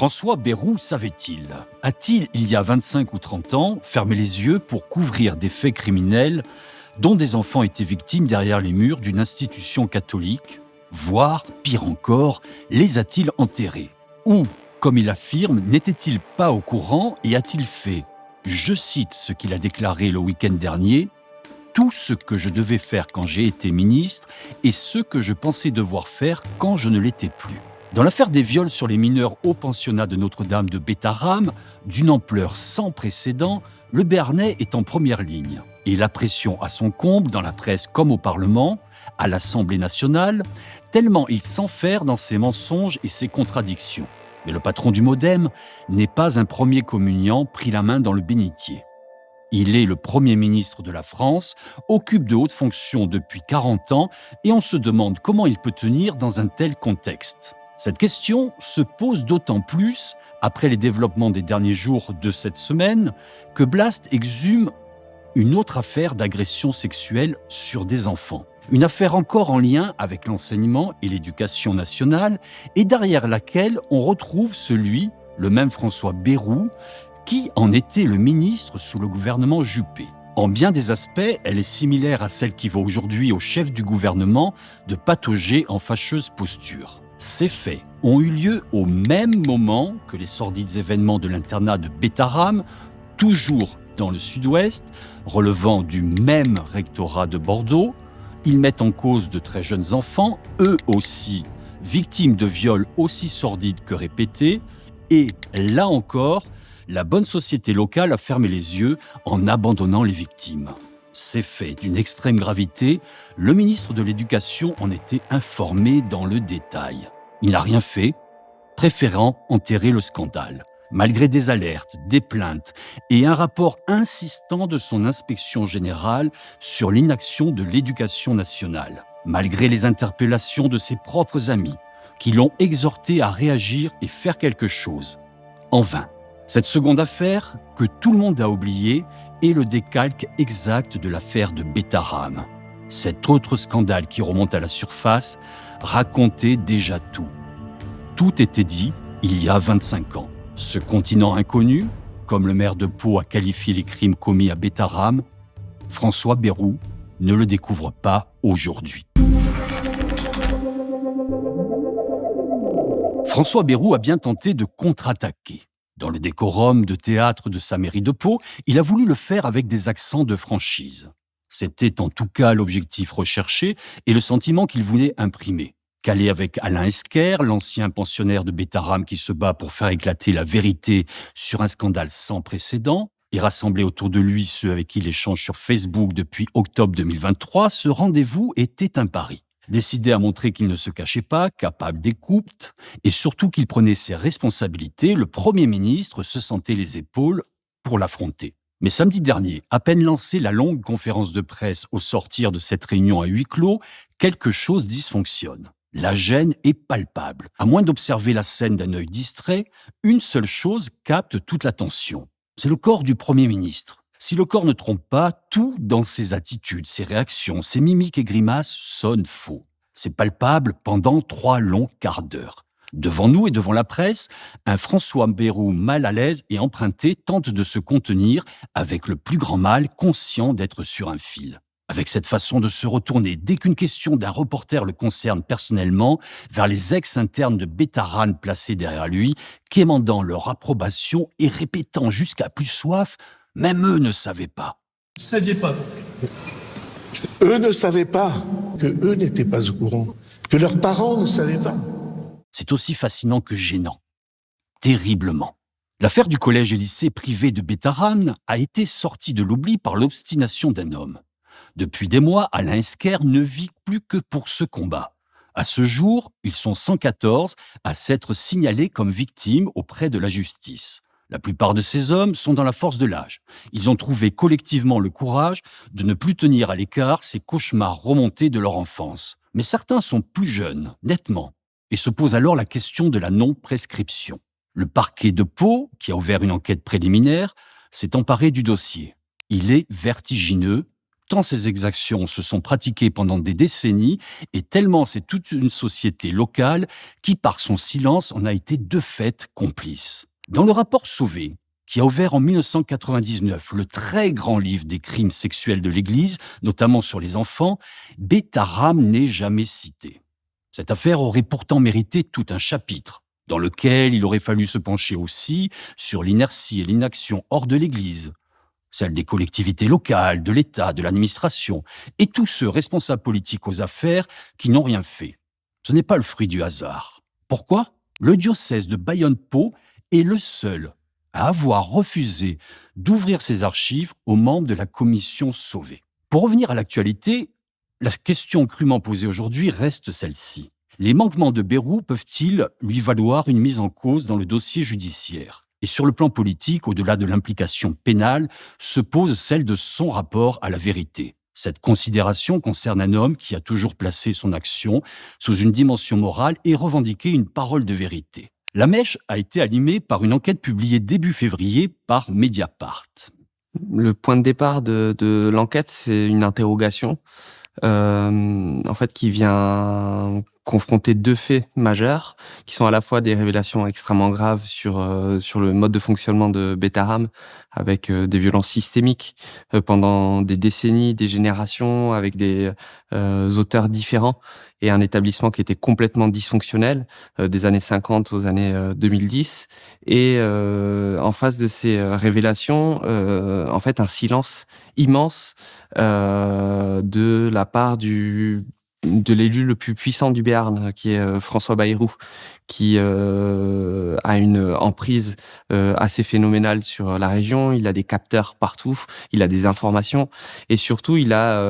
François Bayrou savait-il? A-t-il, il y a 25 ou 30 ans, fermé les yeux pour couvrir des faits criminels dont des enfants étaient victimes derrière les murs d'une institution catholique, voire, pire encore, les a-t-il enterrés? Ou, comme il affirme, n'était-il pas au courant et a-t-il fait, je cite ce qu'il a déclaré le week-end dernier, tout ce que je devais faire quand j'ai été ministre et ce que je pensais devoir faire quand je ne l'étais plus. Dans l'affaire des viols sur les mineurs au pensionnat de Notre-Dame de Bétarame, d'une ampleur sans précédent, le Béarnais est en première ligne. Et la pression à son comble dans la presse comme au Parlement, à l'Assemblée nationale, tellement il s'enferre dans ses mensonges et ses contradictions. Mais le patron du MoDem n'est pas un premier communiant pris la main dans le bénitier. Il est le Premier ministre de la France, occupe de hautes fonctions depuis 40 ans et on se demande comment il peut tenir dans un tel contexte. Cette question se pose d'autant plus après les développements des derniers jours de cette semaine que Blast exhume une autre affaire d'agression sexuelle sur des enfants. Une affaire encore en lien avec l'enseignement et l'éducation nationale et derrière laquelle on retrouve le même François Bayrou, qui en était le ministre sous le gouvernement Juppé. En bien des aspects, elle est similaire à celle qui vaut aujourd'hui au chef du gouvernement de patauger en fâcheuse posture. Ces faits ont eu lieu au même moment que les sordides événements de l'internat de Bétarame, toujours dans le sud-ouest, relevant du même rectorat de Bordeaux. Ils mettent en cause de très jeunes enfants, eux aussi victimes de viols aussi sordides que répétés, et là encore, la bonne société locale a fermé les yeux en abandonnant les victimes. Ces faits d'une extrême gravité, le ministre de l'Éducation en était informé dans le détail. Il n'a rien fait, préférant enterrer le scandale. Malgré des alertes, des plaintes et un rapport insistant de son inspection générale sur l'inaction de l'Éducation nationale. Malgré les interpellations de ses propres amis, qui l'ont exhorté à réagir et faire quelque chose. En vain. Cette seconde affaire, que tout le monde a oubliée, est le décalque exact de l'affaire de Bétarame. Cet autre scandale qui remonte à la surface racontait déjà tout. Tout était dit il y a 25 ans. Ce continent inconnu, comme le maire de Pau a qualifié les crimes commis à Bétarame, François Bayrou ne le découvre pas aujourd'hui. François Bayrou a bien tenté de contre-attaquer. Dans le décorum de théâtre de sa mairie de Pau, il a voulu le faire avec des accents de franchise. C'était en tout cas l'objectif recherché et le sentiment qu'il voulait imprimer. Calé avec Alain Esquer, l'ancien pensionnaire de Bétarame qui se bat pour faire éclater la vérité sur un scandale sans précédent, et rassembler autour de lui ceux avec qui il échange sur Facebook depuis octobre 2023, ce rendez-vous était un pari. Décidé à montrer qu'il ne se cachait pas, capable d'écoute, et surtout qu'il prenait ses responsabilités, le Premier ministre se sentait les épaules pour l'affronter. Mais samedi dernier, à peine lancée la longue conférence de presse au sortir de cette réunion à huis clos, quelque chose dysfonctionne. La gêne est palpable. À moins d'observer la scène d'un œil distrait, une seule chose capte toute l'attention. C'est le corps du Premier ministre. Si le corps ne trompe pas, tout dans ses attitudes, ses réactions, ses mimiques et grimaces sonne faux. C'est palpable pendant 3 longs quarts d'heure. Devant nous et devant la presse, un François Bayrou mal à l'aise et emprunté tente de se contenir avec le plus grand mal, conscient d'être sur un fil. Avec cette façon de se retourner dès qu'une question d'un reporter le concerne personnellement vers les ex-internes de Bétarame placés derrière lui, quémandant leur approbation et répétant jusqu'à plus soif « Même eux ne savaient pas ». Vous ne saviez pas donc. Eux ne savaient pas que eux n'étaient pas au courant, que leurs parents ne savaient pas. C'est aussi fascinant que gênant. Terriblement. L'affaire du collège et lycée privé de Bétarame a été sortie de l'oubli par l'obstination d'un homme. Depuis des mois, Alain Esquer ne vit plus que pour ce combat. À ce jour, ils sont 114 à s'être signalés comme victimes auprès de la justice. La plupart de ces hommes sont dans la force de l'âge. Ils ont trouvé collectivement le courage de ne plus tenir à l'écart ces cauchemars remontés de leur enfance. Mais certains sont plus jeunes, nettement, et se posent alors la question de la non-prescription. Le parquet de Pau, qui a ouvert une enquête préliminaire, s'est emparé du dossier. Il est vertigineux, Pourtant, ces exactions se sont pratiquées pendant des décennies et tellement c'est toute une société locale qui, par son silence, en a été de fait complice. Dans le rapport Sauvé, qui a ouvert en 1999 le très grand livre des crimes sexuels de l'Église, notamment sur les enfants, Bétharam n'est jamais cité. Cette affaire aurait pourtant mérité tout un chapitre, dans lequel il aurait fallu se pencher aussi sur l'inertie et l'inaction hors de l'Église, celle des collectivités locales, de l'État, de l'administration, et tous ceux responsables politiques aux affaires qui n'ont rien fait. Ce n'est pas le fruit du hasard. Pourquoi ? Le diocèse de Bayonne-Pau est le seul à avoir refusé d'ouvrir ses archives aux membres de la commission Sauvé. Pour revenir à l'actualité, la question crûment posée aujourd'hui reste celle-ci. Les manquements de Bayrou peuvent-ils lui valoir une mise en cause dans le dossier judiciaire ? Et sur le plan politique, au-delà de l'implication pénale, se pose celle de son rapport à la vérité. Cette considération concerne un homme qui a toujours placé son action sous une dimension morale et revendiqué une parole de vérité. La mèche a été allumée par une enquête publiée début février par Mediapart. Le point de départ de l'enquête, c'est une interrogation en fait, qui vient confronter deux faits majeurs, qui sont à la fois des révélations extrêmement graves sur le mode de fonctionnement de Bétharam, avec des violences systémiques pendant des décennies, des générations, avec des auteurs différents, et un établissement qui était complètement dysfonctionnel, des années 50 aux années 2010. Et en face de ces révélations, en fait, un silence immense de la part de l'élu le plus puissant du Béarn, qui est François Bayrou, qui a une emprise assez phénoménale sur la région. Il a des capteurs partout, il a des informations, et surtout il a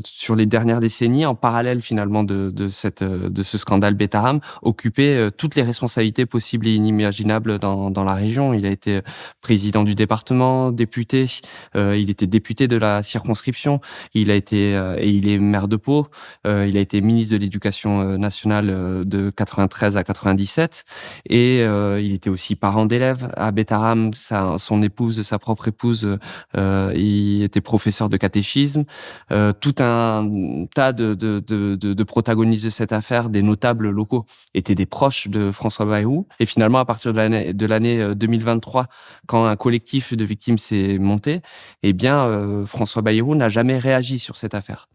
sur les dernières décennies, en parallèle finalement de ce scandale Bétharam, occupé toutes les responsabilités possibles et inimaginables dans la région. Il a été président du département, député, il était député de la circonscription, il a été et il est maire de Pau, il a été ministre de l'Éducation nationale de 93 à 97, et il était aussi parent d'élèves à Bétharam. Son épouse, sa propre épouse, il était professeur de catéchisme. Tout un tas de protagonistes de cette affaire, des notables locaux, étaient des proches de François Bayrou. Et finalement, à partir de l'année 2023, quand un collectif de victimes s'est monté, eh bien, François Bayrou n'a jamais réagi sur cette affaire.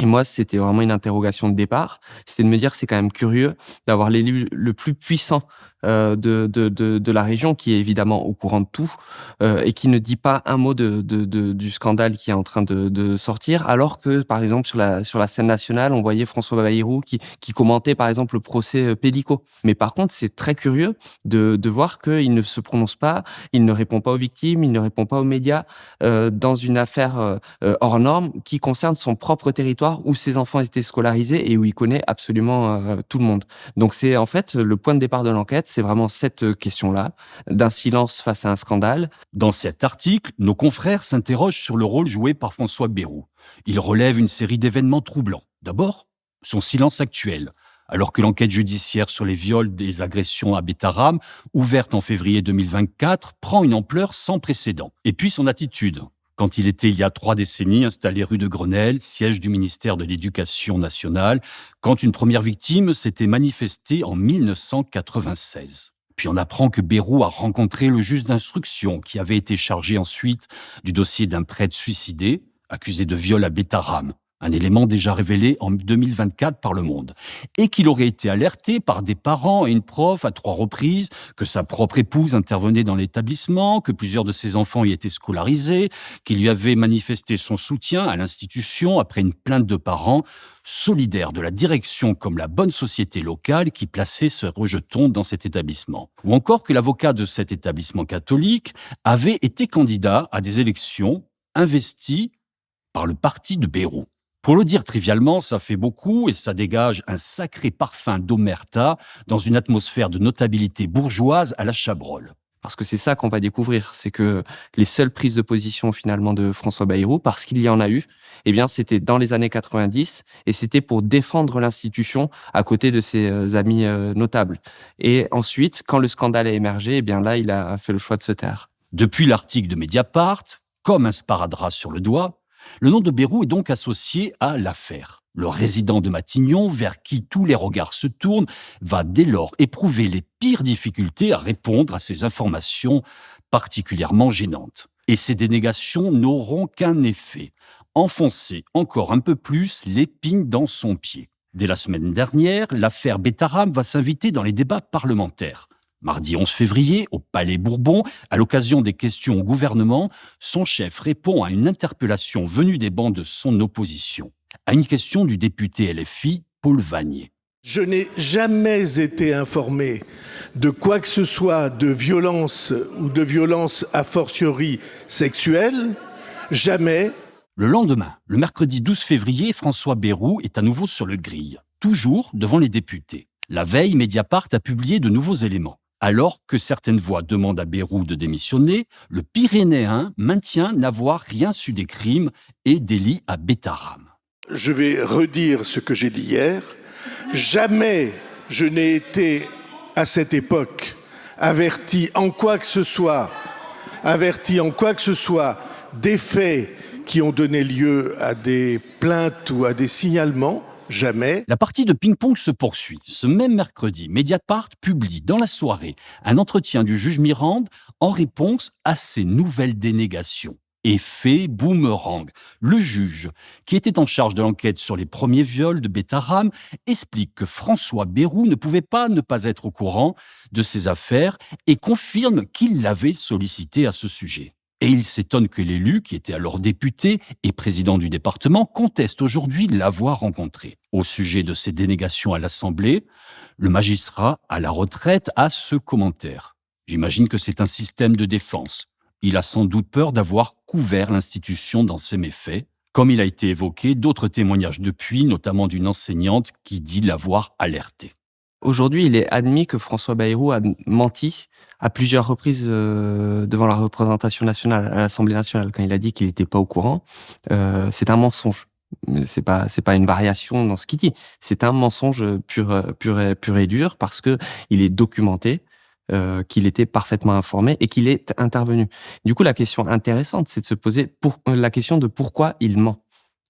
Et moi, c'était vraiment une interrogation de départ. C'était de me dire, c'est quand même curieux d'avoir l'élu le plus puissant de la région, qui est évidemment au courant de tout, et qui ne dit pas un mot du scandale qui est en train de sortir, alors que, par exemple, sur la scène nationale, on voyait François Bayrou qui commentait, par exemple, le procès Pélico. Mais par contre, c'est très curieux de voir qu'il ne se prononce pas, il ne répond pas aux victimes, il ne répond pas aux médias, dans une affaire hors norme qui concerne son propre territoire, où ses enfants étaient scolarisés et où il connaît absolument tout le monde. Donc c'est en fait le point de départ de l'enquête, c'est vraiment cette question-là, d'un silence face à un scandale. Dans cet article, nos confrères s'interrogent sur le rôle joué par François Bayrou. Il relève une série d'événements troublants. D'abord, son silence actuel, alors que l'enquête judiciaire sur les viols des agressions à Bétharam, ouverte en février 2024, prend une ampleur sans précédent. Et puis son attitude, quand il était il y a 3 décennies installé rue de Grenelle, siège du ministère de l'Éducation nationale, quand une première victime s'était manifestée en 1996. Puis on apprend que Bayrou a rencontré le juge d'instruction qui avait été chargé ensuite du dossier d'un prêtre suicidé, accusé de viol à Bétharam, un élément déjà révélé en 2024 par Le Monde, et qu'il aurait été alerté par des parents et une prof à 3 reprises, que sa propre épouse intervenait dans l'établissement, que plusieurs de ses enfants y étaient scolarisés, qu'il lui avait manifesté son soutien à l'institution après une plainte de parents, solidaires de la direction comme la bonne société locale qui plaçait ce rejeton dans cet établissement. Ou encore que l'avocat de cet établissement catholique avait été candidat à des élections investies par le parti de Bayrou. Pour le dire trivialement, ça fait beaucoup et ça dégage un sacré parfum d'omerta dans une atmosphère de notabilité bourgeoise à la Chabrol. Parce que c'est ça qu'on va découvrir, c'est que les seules prises de position finalement de François Bayrou, parce qu'il y en a eu, eh bien c'était dans les années 90 et c'était pour défendre l'institution à côté de ses amis notables. Et ensuite, quand le scandale a émergé, eh bien là, il a fait le choix de se taire. Depuis l'article de Mediapart, comme un sparadrap sur le doigt, Le nom de Bayrou est donc associé à l'affaire. Le résident de Matignon, vers qui tous les regards se tournent, va dès lors éprouver les pires difficultés à répondre à ces informations particulièrement gênantes. Et ces dénégations n'auront qu'un effet: enfoncer encore un peu plus l'épine dans son pied. Dès la semaine dernière, l'affaire Bétharam va s'inviter dans les débats parlementaires. Mardi 11 février, au Palais Bourbon, à l'occasion des questions au gouvernement, son chef répond à une interpellation venue des bancs de son opposition, à une question du député LFI, Paul Vanier. Je n'ai jamais été informé de quoi que ce soit de violence ou de violence a fortiori sexuelle. Jamais. Le lendemain, le mercredi 12 février, François Bayrou est à nouveau sur le grill, toujours devant les députés. La veille, Mediapart a publié de nouveaux éléments. Alors que certaines voix demandent à Bayrou de démissionner, le Pyrénéen maintient n'avoir rien su des crimes et délits à Bétharam. Je vais redire ce que j'ai dit hier. Jamais je n'ai été, à cette époque, averti en quoi que ce soit des faits qui ont donné lieu à des plaintes ou à des signalements. Jamais. La partie de ping-pong se poursuit. Ce même mercredi, Mediapart publie dans la soirée un entretien du juge Mirande en réponse à ces nouvelles dénégations. Effet boomerang. Le juge, qui était en charge de l'enquête sur les premiers viols de Bétharam, explique que François Bayrou ne pouvait pas ne pas être au courant de ces affaires et confirme qu'il l'avait sollicité à ce sujet. Et il s'étonne que l'élu, qui était alors député et président du département, conteste aujourd'hui l'avoir rencontré. Au sujet de ces dénégations à l'Assemblée, le magistrat à la retraite a ce commentaire. J'imagine que c'est un système de défense. Il a sans doute peur d'avoir couvert l'institution dans ses méfaits. Comme il a été évoqué, d'autres témoignages depuis, notamment d'une enseignante qui dit l'avoir alerté. Aujourd'hui, il est admis que François Bayrou a menti à plusieurs reprises devant la représentation nationale, à l'Assemblée nationale, quand il a dit qu'il n'était pas au courant. C'est un mensonge. C'est pas une variation dans ce qu'il dit. C'est un mensonge pur et dur, parce que il est documenté, qu'il était parfaitement informé et qu'il est intervenu. Du coup, la question intéressante, c'est de se poser la question de pourquoi il ment.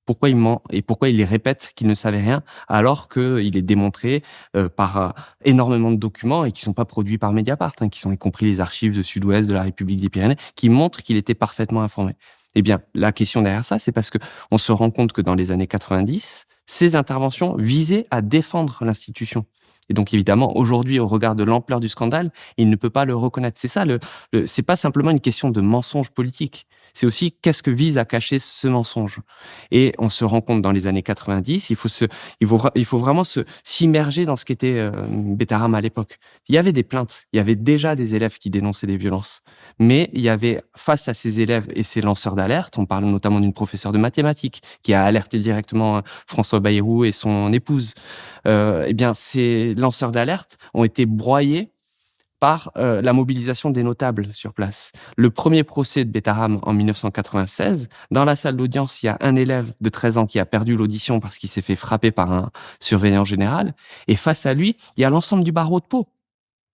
Pourquoi il ment et pourquoi il répète qu'il ne savait rien, alors qu'il est démontré par énormément de documents, et qui sont pas produits par Mediapart, qui sont y compris les archives de Sud-Ouest, de la République des Pyrénées, qui montrent qu'il était parfaitement informé. Eh bien, la question derrière ça, c'est parce que on se rend compte que dans les années 90, ces interventions visaient à défendre l'institution. Et donc, évidemment, aujourd'hui, au regard de l'ampleur du scandale, il ne peut pas le reconnaître. C'est ça, c'est pas simplement une question de mensonge politique. C'est aussi qu'est-ce que vise à cacher ce mensonge. Et on se rend compte dans les années 90, il faut vraiment s'immerger dans ce qu'était Bétharam à l'époque. Il y avait des plaintes, il y avait déjà des élèves qui dénonçaient des violences. Mais il y avait, face à ces élèves et ces lanceurs d'alerte, on parle notamment d'une professeure de mathématiques qui a alerté directement François Bayrou et son épouse. Eh bien, ces lanceurs d'alerte ont été broyés par la mobilisation des notables sur place. Le premier procès de Bétharam en 1996, dans la salle d'audience, il y a un élève de 13 ans qui a perdu l'audition parce qu'il s'est fait frapper par un surveillant général. Et face à lui, il y a l'ensemble du barreau de Pau,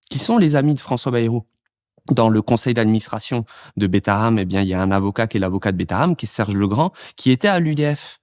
qui sont les amis de François Bayrou. Dans le conseil d'administration de Bétharam, eh bien, il y a un avocat qui est l'avocat de Bétharam, qui est Serge Legrand, qui était à l'UDF.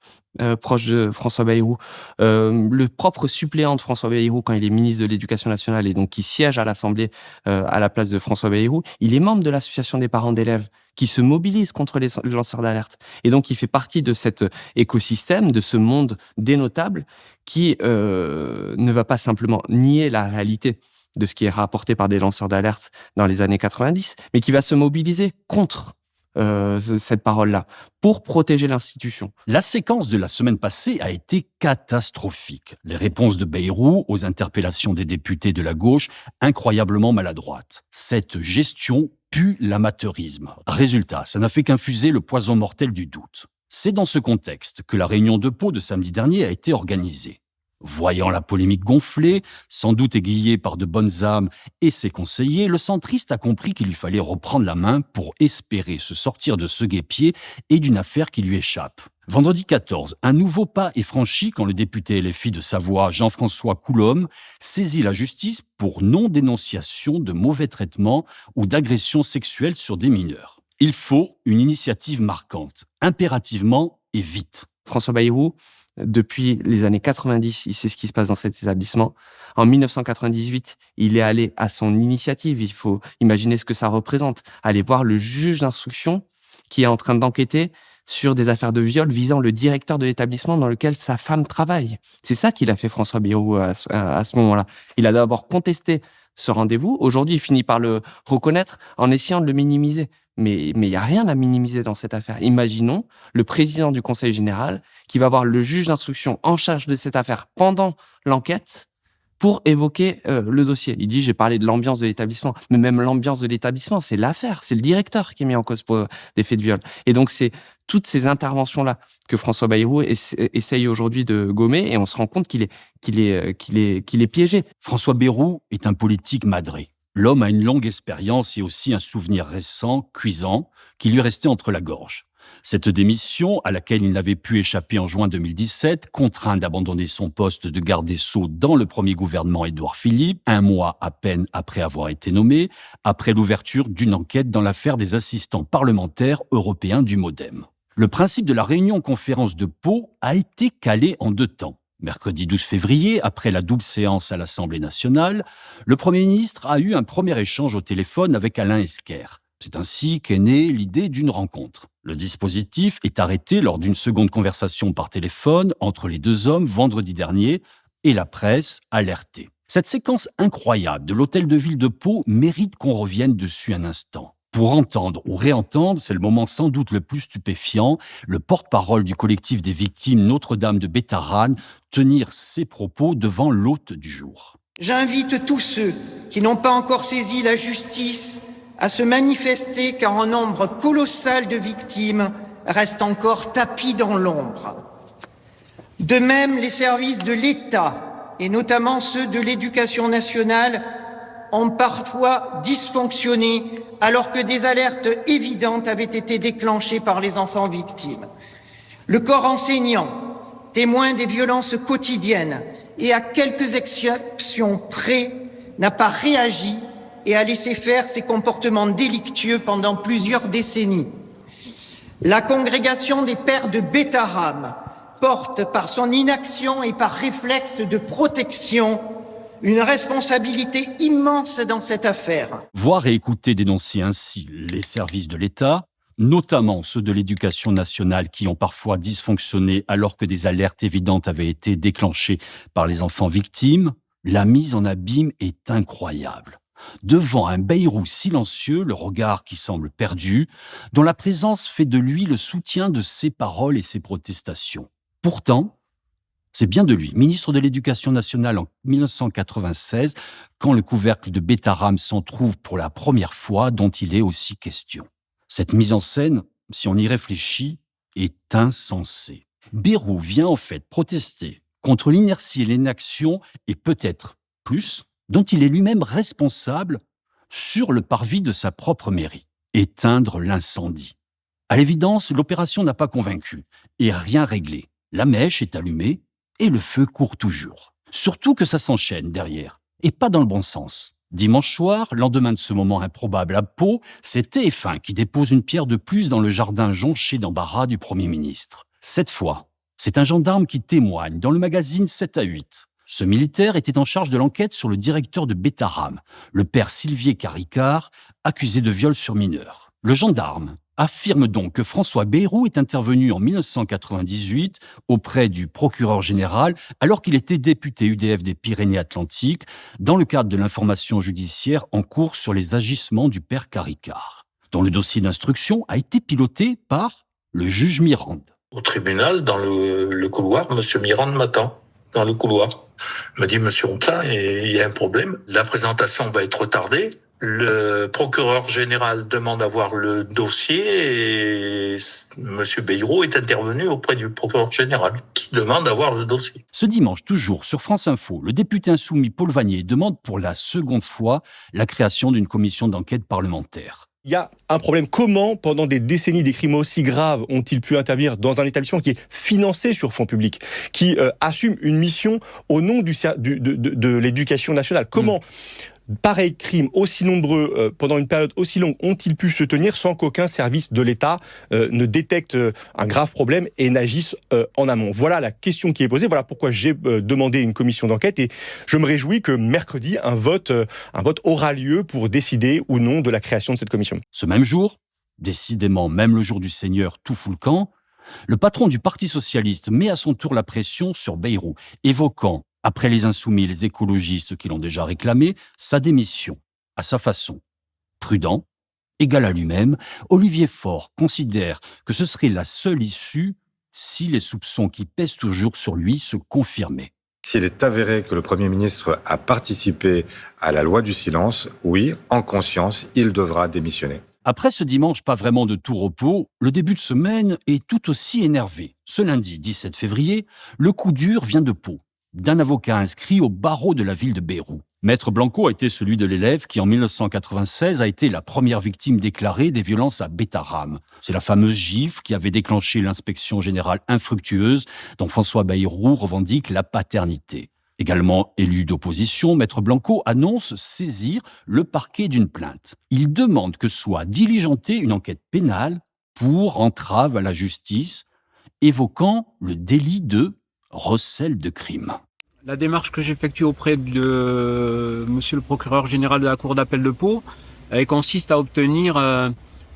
Proche de François Bayrou, le propre suppléant de François Bayrou quand il est ministre de l'Éducation nationale et donc qui siège à l'Assemblée à la place de François Bayrou, il est membre de l'association des parents d'élèves qui se mobilise contre les lanceurs d'alerte. Et donc il fait partie de cet écosystème, de ce monde des notables qui ne va pas simplement nier la réalité de ce qui est rapporté par des lanceurs d'alerte dans les années 90, mais qui va se mobiliser contre cette parole-là, pour protéger l'institution. La séquence de la semaine passée a été catastrophique. Les réponses de Bayrou aux interpellations des députés de la gauche, incroyablement maladroites. Cette gestion pue l'amateurisme. Résultat, ça n'a fait qu'infuser le poison mortel du doute. C'est dans ce contexte que la réunion de Pau de samedi dernier a été organisée. Voyant la polémique gonfler, sans doute aiguillé par de bonnes âmes et ses conseillers, le centriste a compris qu'il lui fallait reprendre la main pour espérer se sortir de ce guêpier et d'une affaire qui lui échappe. Vendredi 14, un nouveau pas est franchi quand le député LFI de Savoie, Jean-François Coulombe, saisit la justice pour non-dénonciation de mauvais traitements ou d'agressions sexuelles sur des mineurs. Il faut une initiative marquante, impérativement et vite. François Bayrou, depuis les années 90, il sait ce qui se passe dans cet établissement. En 1998, il est allé à son initiative. Il faut imaginer ce que ça représente. Aller voir le juge d'instruction qui est en train d'enquêter sur des affaires de viol visant le directeur de l'établissement dans lequel sa femme travaille. C'est ça qu'il a fait François Bayrou à ce moment-là. Il a d'abord contesté ce rendez-vous. Aujourd'hui, il finit par le reconnaître en essayant de le minimiser. Mais il n'y a rien à minimiser dans cette affaire. Imaginons le président du Conseil général qui va voir le juge d'instruction en charge de cette affaire pendant l'enquête pour évoquer le dossier. Il dit, j'ai parlé de l'ambiance de l'établissement. Mais même l'ambiance de l'établissement, c'est l'affaire. C'est le directeur qui est mis en cause pour des faits de viol. Et donc, c'est toutes ces interventions-là que François Bayrou essaye aujourd'hui de gommer, et on se rend compte qu'il est piégé. François Bayrou est un politique madré. L'homme a une longue expérience et aussi un souvenir récent, cuisant, qui lui restait entre la gorge. Cette démission, à laquelle il n'avait pu échapper en juin 2017, contraint d'abandonner son poste de garde des Sceaux dans le premier gouvernement Édouard Philippe, un mois à peine après avoir été nommé, après l'ouverture d'une enquête dans l'affaire des assistants parlementaires européens du MoDem. Le principe de la réunion-conférence de Pau a été calé en 2 temps. Mercredi 12 février, après la double séance à l'Assemblée nationale, le Premier ministre a eu un premier échange au téléphone avec Alain Esquer. C'est ainsi qu'est née l'idée d'une rencontre. Le dispositif est arrêté lors d'une seconde conversation par téléphone entre les 2 hommes vendredi dernier et la presse alertée. Cette séquence incroyable de l'hôtel de ville de Pau mérite qu'on revienne dessus un instant. Pour entendre ou réentendre, c'est le moment sans doute le plus stupéfiant, le porte-parole du collectif des victimes Notre-Dame de Bétharane tenir ses propos devant l'hôte du jour. J'invite tous ceux qui n'ont pas encore saisi la justice à se manifester car un nombre colossal de victimes reste encore tapis dans l'ombre. De même, les services de l'État, et notamment ceux de l'Éducation nationale, ont parfois dysfonctionné alors que des alertes évidentes avaient été déclenchées par les enfants victimes. Le corps enseignant, témoin des violences quotidiennes et à quelques exceptions près, n'a pas réagi et a laissé faire ses comportements délictueux pendant plusieurs décennies. La congrégation des pères de Bétharame porte par son inaction et par réflexe de protection une responsabilité immense dans cette affaire. Voir et écouter dénoncer ainsi les services de l'État, notamment ceux de l'Éducation nationale qui ont parfois dysfonctionné alors que des alertes évidentes avaient été déclenchées par les enfants victimes, la mise en abîme est incroyable. Devant un Bayrou silencieux, le regard qui semble perdu, dont la présence fait de lui le soutien de ses paroles et ses protestations. Pourtant, c'est bien de lui, ministre de l'Éducation nationale en 1996, quand le couvercle de Bétharame s'en trouve pour la première fois, dont il est aussi question. Cette mise en scène, si on y réfléchit, est insensée. Bayrou vient en fait protester contre l'inertie et l'inaction, et peut-être plus, dont il est lui-même responsable sur le parvis de sa propre mairie. Éteindre l'incendie. À l'évidence, l'opération n'a pas convaincu et rien réglé. La mèche est allumée et le feu court toujours. Surtout que ça s'enchaîne derrière, et pas dans le bon sens. Dimanche soir, lendemain de ce moment improbable à Pau, c'est TF1 qui dépose une pierre de plus dans le jardin jonché d'embarras du Premier ministre. Cette fois, c'est un gendarme qui témoigne dans le magazine 7 à 8. Ce militaire était en charge de l'enquête sur le directeur de Bétharame, le père Sylvier Caricart, accusé de viol sur mineur. Le gendarme affirme donc que François Bayrou est intervenu en 1998 auprès du procureur général alors qu'il était député UDF des Pyrénées-Atlantiques dans le cadre de l'information judiciaire en cours sur les agissements du père Caricart, dont le dossier d'instruction a été piloté par le juge Mirande. Au tribunal, dans le couloir, M. Mirande m'attend dans le couloir. Il m'a dit, Monsieur Rontin, il y a un problème. La présentation va être retardée. Le procureur général demande à voir le dossier et M. Bayrou est intervenu auprès du procureur général qui demande à voir le dossier. Ce dimanche, toujours sur France Info, le député insoumis Paul Vannier demande pour la seconde fois la création d'une commission d'enquête parlementaire. Il y a un problème. Comment, pendant des décennies, des crimes aussi graves ont-ils pu intervenir dans un établissement qui est financé sur fonds publics, qui assume une mission au nom de l'éducation nationale ? Comment pareils crimes aussi nombreux pendant une période aussi longue ont-ils pu se tenir sans qu'aucun service de l'État ne détecte un grave problème et n'agisse en amont? Voilà la question qui est posée. Voilà pourquoi j'ai demandé une commission d'enquête et je me réjouis que mercredi, un vote aura lieu pour décider ou non de la création de cette commission. Ce même jour, décidément même le jour du Seigneur tout fout le camp, le patron du Parti socialiste met à son tour la pression sur Bayrou, évoquant, après les insoumis et les écologistes qui l'ont déjà réclamé, sa démission, à sa façon. Prudent, égal à lui-même, Olivier Faure considère que ce serait la seule issue si les soupçons qui pèsent toujours sur lui se confirmaient. S'il est avéré que le Premier ministre a participé à la loi du silence, oui, en conscience, il devra démissionner. Après ce dimanche pas vraiment de tout repos, le début de semaine est tout aussi énervé. Ce lundi 17 février, le coup dur vient de Pau, d'un avocat inscrit au barreau de la ville de Bayrou. Maître Blanco a été celui de l'élève qui, en 1996, a été la première victime déclarée des violences à Bétharram. C'est la fameuse gifle qui avait déclenché l'inspection générale infructueuse dont François Bayrou revendique la paternité. Également élu d'opposition, Maître Blanco annonce saisir le parquet d'une plainte. Il demande que soit diligentée une enquête pénale pour entrave à la justice, évoquant le délit de recel de crime. La démarche que j'effectue auprès de monsieur le procureur général de la Cour d'appel de Pau, elle consiste à obtenir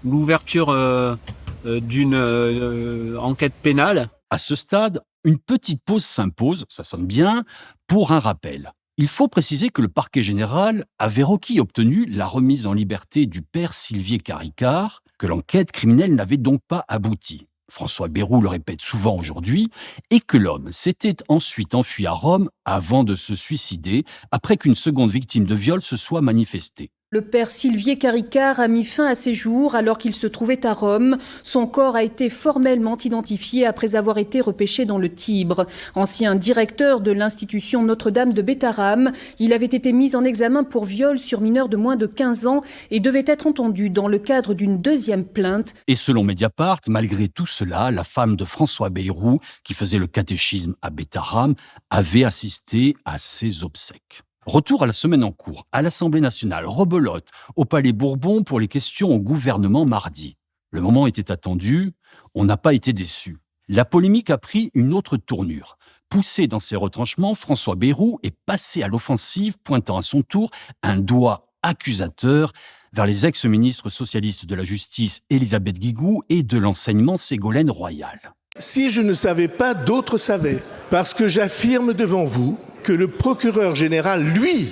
l'ouverture d'une enquête pénale. À ce stade, une petite pause s'impose, ça sonne bien, pour un rappel. Il faut préciser que le parquet général avait requis et obtenu la remise en liberté du père Sylvier Caricart, que l'enquête criminelle n'avait donc pas abouti. François Bayrou le répète souvent aujourd'hui, et que l'homme s'était ensuite enfui à Rome avant de se suicider, après qu'une seconde victime de viol se soit manifestée. Le père Sylvier Caricart a mis fin à ses jours alors qu'il se trouvait à Rome. Son corps a été formellement identifié après avoir été repêché dans le Tibre. Ancien directeur de l'institution Notre-Dame de Bétharram, il avait été mis en examen pour viol sur mineur de moins de 15 ans et devait être entendu dans le cadre d'une deuxième plainte. Et selon Mediapart, malgré tout cela, la femme de François Bayrou, qui faisait le catéchisme à Bétharram, avait assisté à ses obsèques. Retour à la semaine en cours, à l'Assemblée nationale, rebelote, au Palais Bourbon pour les questions au gouvernement mardi. Le moment était attendu, on n'a pas été déçus. La polémique a pris une autre tournure. Poussé dans ses retranchements, François Bayrou est passé à l'offensive, pointant à son tour un doigt accusateur vers les ex-ministres socialistes de la Justice Élisabeth Guigou et de l'Enseignement Ségolène Royal. Si je ne savais pas, d'autres savaient. Parce que j'affirme devant vous que le procureur général, lui,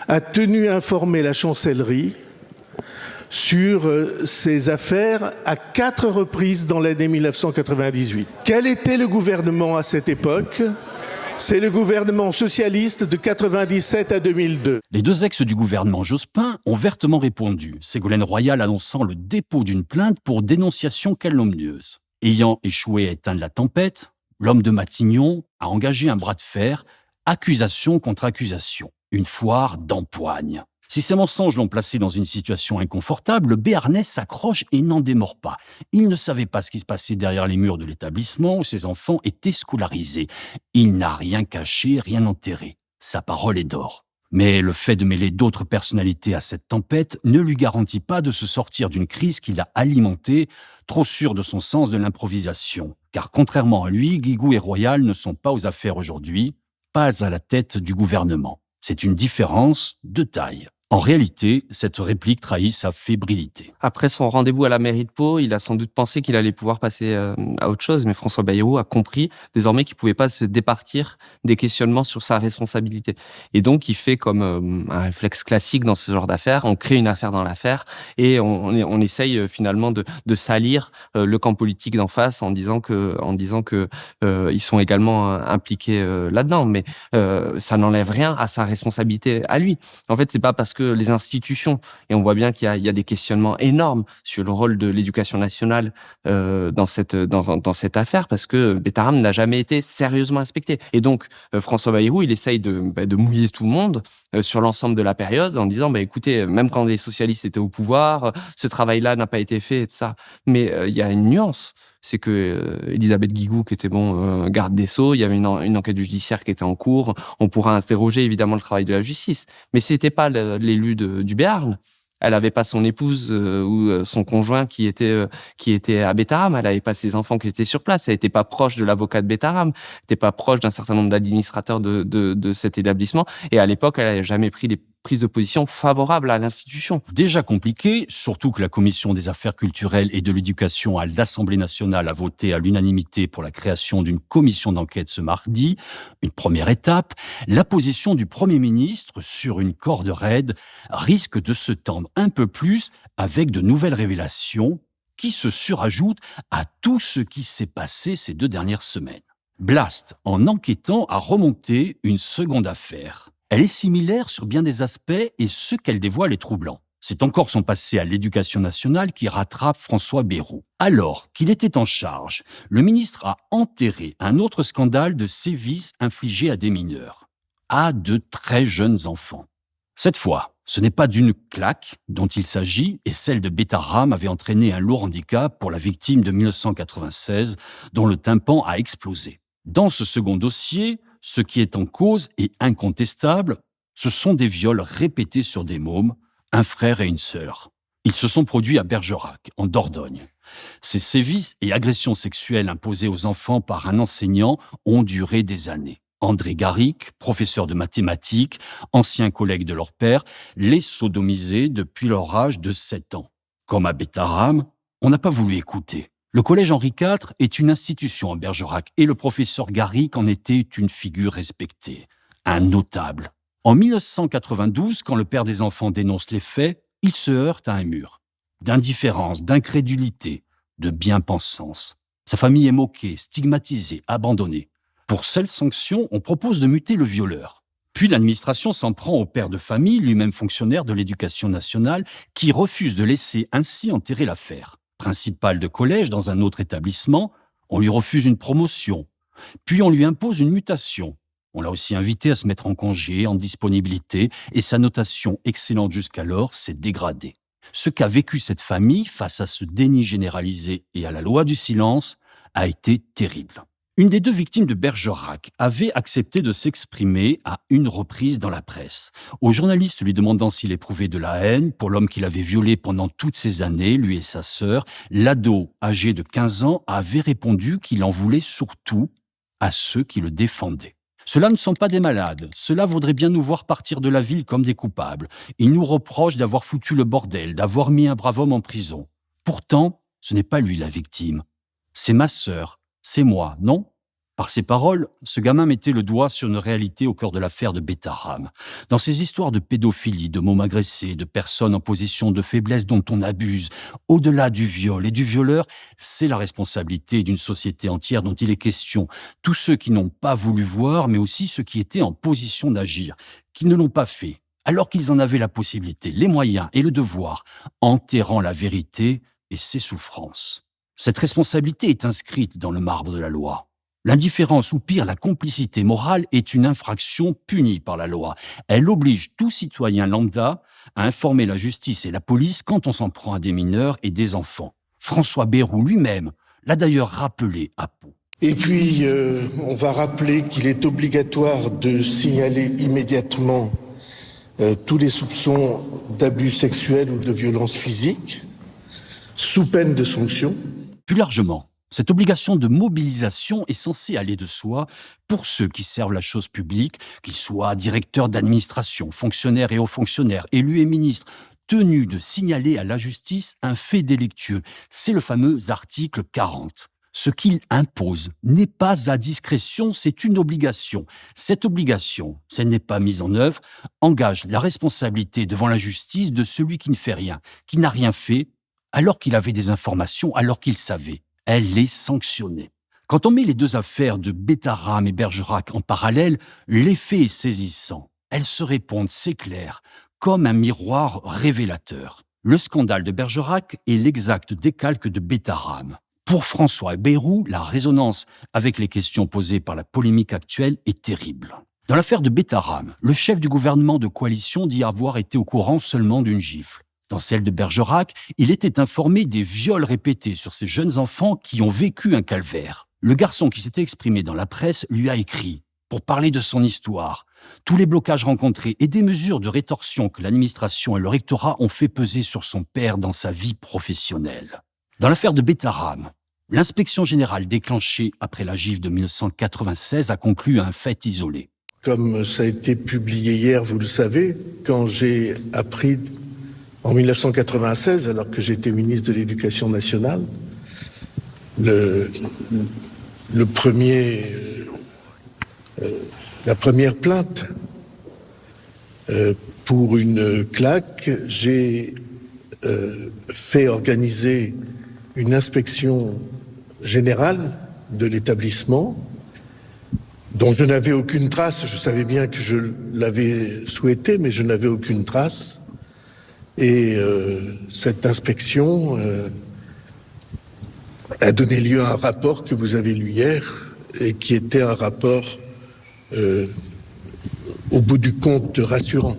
a tenu informer la chancellerie sur ces affaires à 4 reprises dans l'année 1998. Quel était le gouvernement à cette époque ? C'est le gouvernement socialiste de 1997 à 2002. Les deux ex du gouvernement Jospin ont vertement répondu, Ségolène Royal annonçant le dépôt d'une plainte pour dénonciation calomnieuse. Ayant échoué à éteindre la tempête, l'homme de Matignon a engagé un bras de fer, accusation contre accusation, une foire d'empoigne. Si ces mensonges l'ont placé dans une situation inconfortable, le Béarnais s'accroche et n'en démord pas. Il ne savait pas ce qui se passait derrière les murs de l'établissement où ses enfants étaient scolarisés. Il n'a rien caché, rien enterré. Sa parole est d'or. Mais le fait de mêler d'autres personnalités à cette tempête ne lui garantit pas de se sortir d'une crise qu'il a alimentée, trop sûr de son sens de l'improvisation. Car contrairement à lui, Guigou et Royal ne sont pas aux affaires aujourd'hui, pas à la tête du gouvernement. C'est une différence de taille. En réalité, cette réplique trahit sa fébrilité. Après son rendez-vous à la mairie de Pau, il a sans doute pensé qu'il allait pouvoir passer à autre chose, mais François Bayrou a compris désormais qu'il pouvait pas se départir des questionnements sur sa responsabilité. Et donc, il fait comme un réflexe classique dans ce genre d'affaires, on crée une affaire dans l'affaire et on essaye finalement de salir le camp politique d'en face en disant que ils sont également impliqués là-dedans, mais ça n'enlève rien à sa responsabilité à lui. En fait, c'est pas parce que les institutions, et on voit bien qu'il y a des questionnements énormes sur le rôle de l'éducation nationale dans cette affaire, parce que Bétharram n'a jamais été sérieusement inspecté. Et donc, François Bayrou, il essaye de mouiller tout le monde sur l'ensemble de la période en disant, écoutez, même quand les socialistes étaient au pouvoir, ce travail-là n'a pas été fait, et ça. Mais il y a une nuance. c'est que Elisabeth Guigou, qui était garde des Sceaux, il y avait une enquête judiciaire qui était en cours. On pourra interroger évidemment le travail de la justice, mais c'était pas l'élu du Béarn. Elle avait pas son épouse ou son conjoint qui était à Bétarame. Elle avait pas ses enfants qui étaient sur place. Elle était pas proche de l'avocat de Bétarame. Elle était pas proche d'un certain nombre d'administrateurs de cet établissement. Et à l'époque, elle n'avait jamais pris des prises de position favorables à l'institution. Déjà compliqué, surtout que la Commission des affaires culturelles et de l'éducation à l'Assemblée nationale a voté à l'unanimité pour la création d'une commission d'enquête ce mardi. Une première étape, la position du Premier ministre sur une corde raide risque de se tendre un peu plus avec de nouvelles révélations qui se surajoutent à tout ce qui s'est passé ces 2 dernières semaines. Blast, en enquêtant, a remonté une seconde affaire. Elle est similaire sur bien des aspects et ce qu'elle dévoile est troublant. C'est encore son passé à l'Éducation nationale qui rattrape François Bayrou. Alors qu'il était en charge, le ministre a enterré un autre scandale de sévices infligés à des mineurs, à de très jeunes enfants. Cette fois, ce n'est pas d'une claque dont il s'agit et celle de Bétarame avait entraîné un lourd handicap pour la victime de 1996 dont le tympan a explosé. Dans ce second dossier, ce qui est en cause et incontestable, ce sont des viols répétés sur des mômes, un frère et une sœur. Ils se sont produits à Bergerac, en Dordogne. Ces sévices et agressions sexuelles imposées aux enfants par un enseignant ont duré des années. André Garrick, professeur de mathématiques, ancien collègue de leur père, les sodomisaient depuis leur âge de 7 ans. Comme à Bétarame, on n'a pas voulu écouter. Le collège Henri IV est une institution à Bergerac et le professeur Garrick en était une figure respectée, un notable. En 1992, quand le père des enfants dénonce les faits, il se heurte à un mur d'indifférence, d'incrédulité, de bien-pensance. Sa famille est moquée, stigmatisée, abandonnée. Pour seule sanction, on propose de muter le violeur. Puis l'administration s'en prend au père de famille, lui-même fonctionnaire de l'Éducation nationale, qui refuse de laisser ainsi enterrer l'affaire. Principal de collège dans un autre établissement, on lui refuse une promotion. Puis on lui impose une mutation. On l'a aussi invité à se mettre en congé, en disponibilité, et sa notation excellente jusqu'alors s'est dégradée. Ce qu'a vécu cette famille face à ce déni généralisé et à la loi du silence a été terrible. Une des 2 victimes de Bergerac avait accepté de s'exprimer à une reprise dans la presse. Au journaliste lui demandant s'il éprouvait de la haine pour l'homme qu'il avait violé pendant toutes ces années, lui et sa sœur, l'ado, âgé de 15 ans, avait répondu qu'il en voulait surtout à ceux qui le défendaient. Ceux-là ne sont pas des malades, ceux-là voudraient bien nous voir partir de la ville comme des coupables. Ils nous reprochent d'avoir foutu le bordel, d'avoir mis un brave homme en prison. Pourtant, ce n'est pas lui la victime. C'est ma sœur. C'est moi, non ? Par ces paroles, ce gamin mettait le doigt sur une réalité au cœur de l'affaire de Bétarame. Dans ces histoires de pédophilie, de mômes agressés, de personnes en position de faiblesse dont on abuse, au-delà du viol et du violeur, c'est la responsabilité d'une société entière dont il est question. Tous ceux qui n'ont pas voulu voir, mais aussi ceux qui étaient en position d'agir, qui ne l'ont pas fait, alors qu'ils en avaient la possibilité, les moyens et le devoir, enterrant la vérité et ses souffrances. Cette responsabilité est inscrite dans le marbre de la loi. L'indifférence ou pire la complicité morale est une infraction punie par la loi. Elle oblige tout citoyen lambda à informer la justice et la police quand on s'en prend à des mineurs et des enfants. François Bayrou lui-même l'a d'ailleurs rappelé à Pau. Et puis, on va rappeler qu'il est obligatoire de signaler immédiatement tous les soupçons d'abus sexuels ou de violence physique, sous peine de sanction. Plus largement, cette obligation de mobilisation est censée aller de soi pour ceux qui servent la chose publique, qu'ils soient directeurs d'administration, fonctionnaires et hauts fonctionnaires, élus et ministres, tenus de signaler à la justice un fait délictueux. C'est le fameux article 40. Ce qu'il impose n'est pas à discrétion, c'est une obligation. Cette obligation, si elle n'est pas mise en œuvre, engage la responsabilité devant la justice de celui qui ne fait rien, qui n'a rien fait, alors qu'il avait des informations, alors qu'il savait. Elle est sanctionnée. Quand on met les 2 affaires de Bétarame et Bergerac en parallèle, l'effet est saisissant. Elles se répondent, c'est clair, comme un miroir révélateur. Le scandale de Bergerac est l'exact décalque de Bétarame. Pour François Bayrou, la résonance avec les questions posées par la polémique actuelle est terrible. Dans l'affaire de Bétarame, le chef du gouvernement de coalition dit avoir été au courant seulement d'une gifle. Dans celle de Bergerac, il était informé des viols répétés sur ces jeunes enfants qui ont vécu un calvaire. Le garçon qui s'était exprimé dans la presse lui a écrit pour parler de son histoire, tous les blocages rencontrés et des mesures de rétorsion que l'administration et le rectorat ont fait peser sur son père dans sa vie professionnelle. Dans l'affaire de Betaram, l'inspection générale déclenchée après la gifle de 1996 a conclu à un fait isolé. Comme ça a été publié hier, vous le savez, quand j'ai appris en 1996, alors que j'étais ministre de l'Éducation nationale, la première plainte pour une claque, j'ai fait organiser une inspection générale de l'établissement dont je n'avais aucune trace. Je savais bien que je l'avais souhaité, mais je n'avais aucune trace. Et cette inspection a donné lieu à un rapport que vous avez lu hier et qui était un rapport au bout du compte rassurant.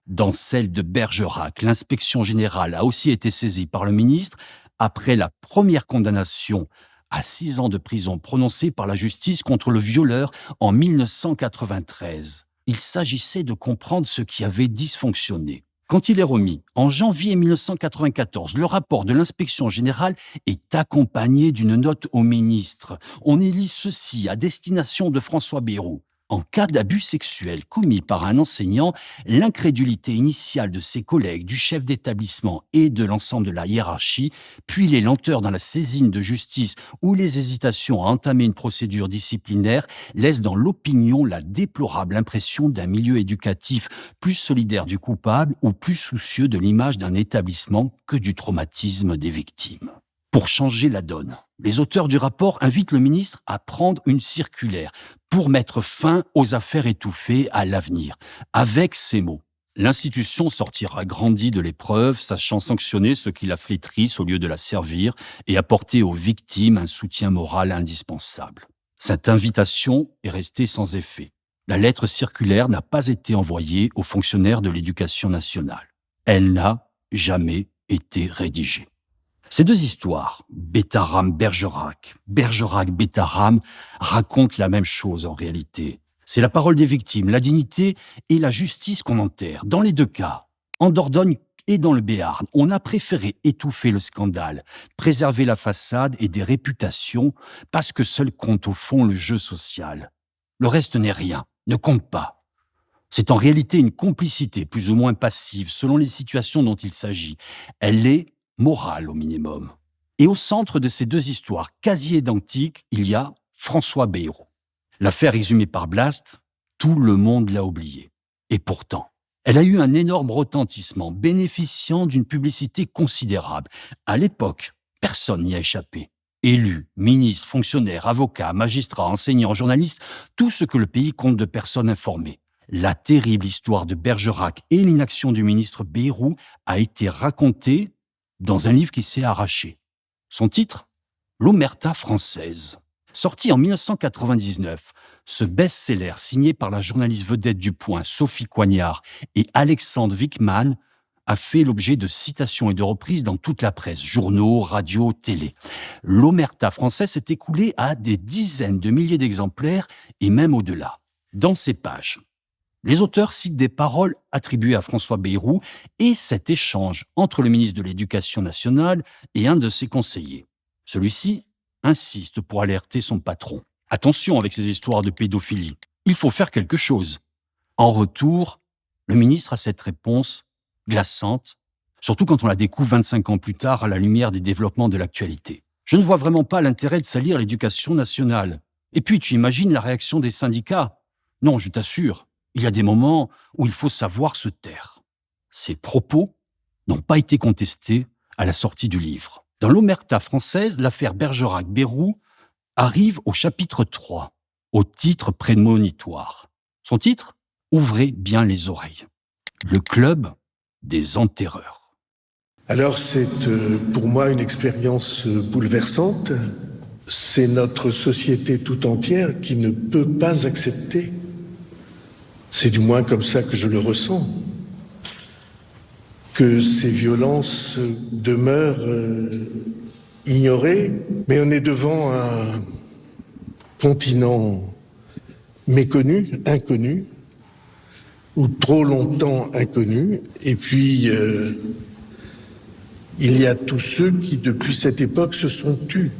Dans celle de Bergerac, l'inspection générale a aussi été saisie par le ministre après la première condamnation à 6 ans de prison prononcée par la justice contre le violeur en 1993. Il s'agissait de comprendre ce qui avait dysfonctionné. Quand il est remis, en janvier 1994, le rapport de l'inspection générale est accompagné d'une note au ministre. On y lit ceci à destination de François Bayrou. En cas d'abus sexuel commis par un enseignant, l'incrédulité initiale de ses collègues, du chef d'établissement et de l'ensemble de la hiérarchie, puis les lenteurs dans la saisine de justice ou les hésitations à entamer une procédure disciplinaire laissent dans l'opinion la déplorable impression d'un milieu éducatif plus solidaire du coupable ou plus soucieux de l'image d'un établissement que du traumatisme des victimes. Pour changer la donne, les auteurs du rapport invitent le ministre à prendre une circulaire pour mettre fin aux affaires étouffées à l'avenir. Avec ces mots, l'institution sortira grandie de l'épreuve, sachant sanctionner ceux qui la flétrissent au lieu de la servir et apporter aux victimes un soutien moral indispensable. Cette invitation est restée sans effet. La lettre circulaire n'a pas été envoyée aux fonctionnaires de l'Éducation nationale. Elle n'a jamais été rédigée. Ces deux histoires, Betaram-Bergerac, Bergerac-Betaram, racontent la même chose en réalité. C'est la parole des victimes, la dignité et la justice qu'on enterre. Dans les deux cas, en Dordogne et dans le Béarn, on a préféré étouffer le scandale, préserver la façade et des réputations, parce que seul compte au fond le jeu social. Le reste n'est rien, ne compte pas. C'est en réalité une complicité plus ou moins passive selon les situations dont il s'agit. Elle est morale au minimum. Et au centre de ces deux histoires quasi identiques, il y a François Bayrou. L'affaire exhumée par Blast, tout le monde l'a oubliée. Et pourtant, elle a eu un énorme retentissement, bénéficiant d'une publicité considérable. À l'époque, personne n'y a échappé. Élus, ministres, fonctionnaires, avocats, magistrats, enseignants, journalistes, tout ce que le pays compte de personnes informées. La terrible histoire de Bergerac et l'inaction du ministre Bayrou a été racontée dans un livre qui s'est arraché. Son titre ? L'Omerta française. Sorti en 1999, ce best-seller signé par la journaliste vedette du Point, Sophie Coignard, et Alexandre Wickman, a fait l'objet de citations et de reprises dans toute la presse, journaux, radios, télé. L'Omerta française s'est écoulé à des dizaines de milliers d'exemplaires et même au-delà. Dans ces pages, les auteurs citent des paroles attribuées à François Bayrou et cet échange entre le ministre de l'Éducation nationale et un de ses conseillers. Celui-ci insiste pour alerter son patron. Attention avec ces histoires de pédophilie, il faut faire quelque chose. En retour, le ministre a cette réponse glaçante, surtout quand on la découvre 25 ans plus tard à la lumière des développements de l'actualité. Je ne vois vraiment pas l'intérêt de salir l'Éducation nationale. Et puis tu imagines la réaction des syndicats. Non, je t'assure. Il y a des moments où il faut savoir se taire. Ces propos n'ont pas été contestés à la sortie du livre. Dans l'Omerta française, l'affaire Bergerac-Bayrou arrive au chapitre 3, au titre prémonitoire. Son titre ? Ouvrez bien les oreilles. Le club des enterreurs. Alors c'est pour moi une expérience bouleversante. C'est notre société tout entière qui ne peut pas accepter. C'est du moins comme ça que je le ressens. que ces violences demeurent ignorées, mais on est devant un continent méconnu, inconnu, ou trop longtemps inconnu, et puis il y a tous ceux qui, depuis cette époque, se sont tus.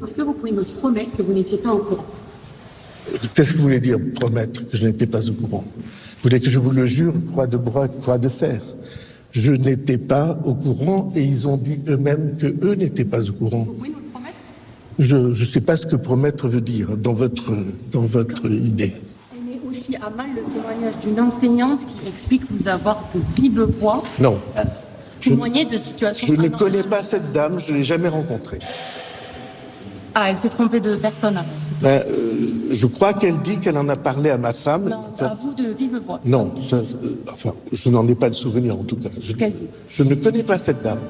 Est-ce que vous pouvez nous promettre que vous n'étiez pas au courant ? Qu'est-ce que vous voulez dire, promettre que je n'étais pas au courant ? Vous voulez que je vous le jure, croix de bras, croix de fer ? Je n'étais pas au courant et ils ont dit eux-mêmes qu'eux n'étaient pas au courant. Vous pouvez nous le promettre ? Je ne sais pas ce que promettre veut dire dans votre idée. Elle met aussi à mal le témoignage d'une enseignante qui explique vous avoir de vive voix Non. Témoigner de situations... Je ne connais pas cette dame, je ne l'ai jamais rencontrée. Ah, elle s'est trompée de personne alors. Je crois qu'elle dit qu'elle en a parlé à ma femme. Non, à vous de vive voix. Non, je n'en ai pas de souvenir en tout cas. Je ne connais pas cette dame.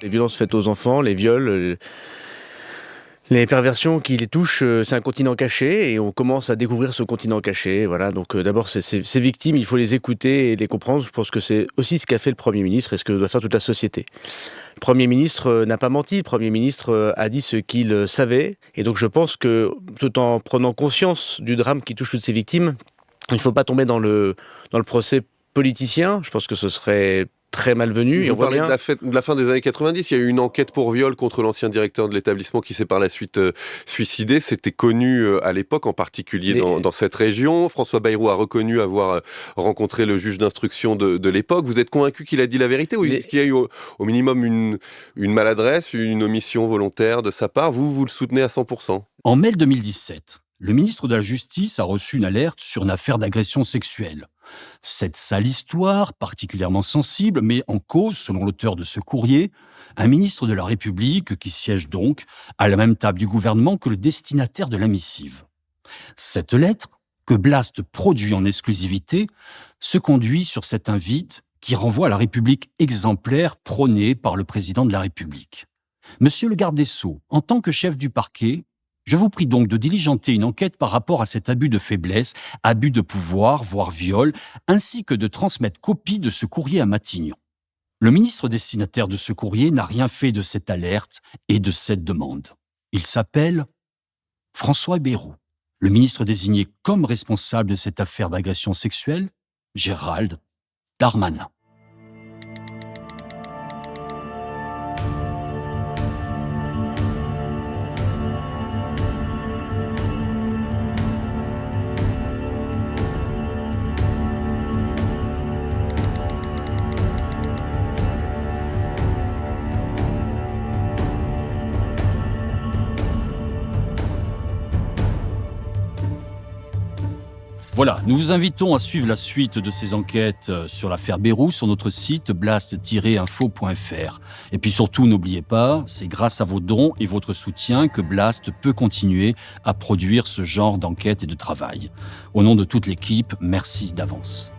Les violences faites aux enfants, les viols, les perversions qui les touchent, c'est un continent caché et on commence à découvrir ce continent caché. Voilà, donc d'abord ces victimes, il faut les écouter et les comprendre. Je pense que c'est aussi ce qu'a fait le Premier ministre et ce que doit faire toute la société. Le Premier ministre n'a pas menti, le Premier ministre a dit ce qu'il savait et donc je pense que tout en prenant conscience du drame qui touche toutes ces victimes, il ne faut pas tomber dans le procès politicien. Je pense que ce serait très malvenu. Vous parlez de la fin des années 90, il y a eu une enquête pour viol contre l'ancien directeur de l'établissement qui s'est par la suite suicidé. C'était connu à l'époque, en particulier dans cette région. François Bayrou a reconnu avoir rencontré le juge d'instruction de l'époque. Vous êtes convaincu qu'il a dit la vérité ou est-ce qu'il y a eu au minimum une maladresse, une omission volontaire de sa part ? Vous le soutenez à 100%. En mai 2017, le ministre de la Justice a reçu une alerte sur une affaire d'agression sexuelle. Cette sale histoire, particulièrement sensible, met en cause, selon l'auteur de ce courrier, un ministre de la République qui siège donc à la même table du gouvernement que le destinataire de la missive. Cette lettre, que Blast produit en exclusivité, se conduit sur cette invite qui renvoie à la République exemplaire prônée par le président de la République. Monsieur le garde des Sceaux, en tant que chef du parquet, je vous prie donc de diligenter une enquête par rapport à cet abus de faiblesse, abus de pouvoir, voire viol, ainsi que de transmettre copie de ce courrier à Matignon. Le ministre destinataire de ce courrier n'a rien fait de cette alerte et de cette demande. Il s'appelle François Bayrou. Le ministre désigné comme responsable de cette affaire d'agression sexuelle, Gérald Darmanin. Voilà, nous vous invitons à suivre la suite de ces enquêtes sur l'affaire Bayrou sur notre site blast-info.fr. Et puis surtout, n'oubliez pas, c'est grâce à vos dons et votre soutien que Blast peut continuer à produire ce genre d'enquête et de travail. Au nom de toute l'équipe, merci d'avance.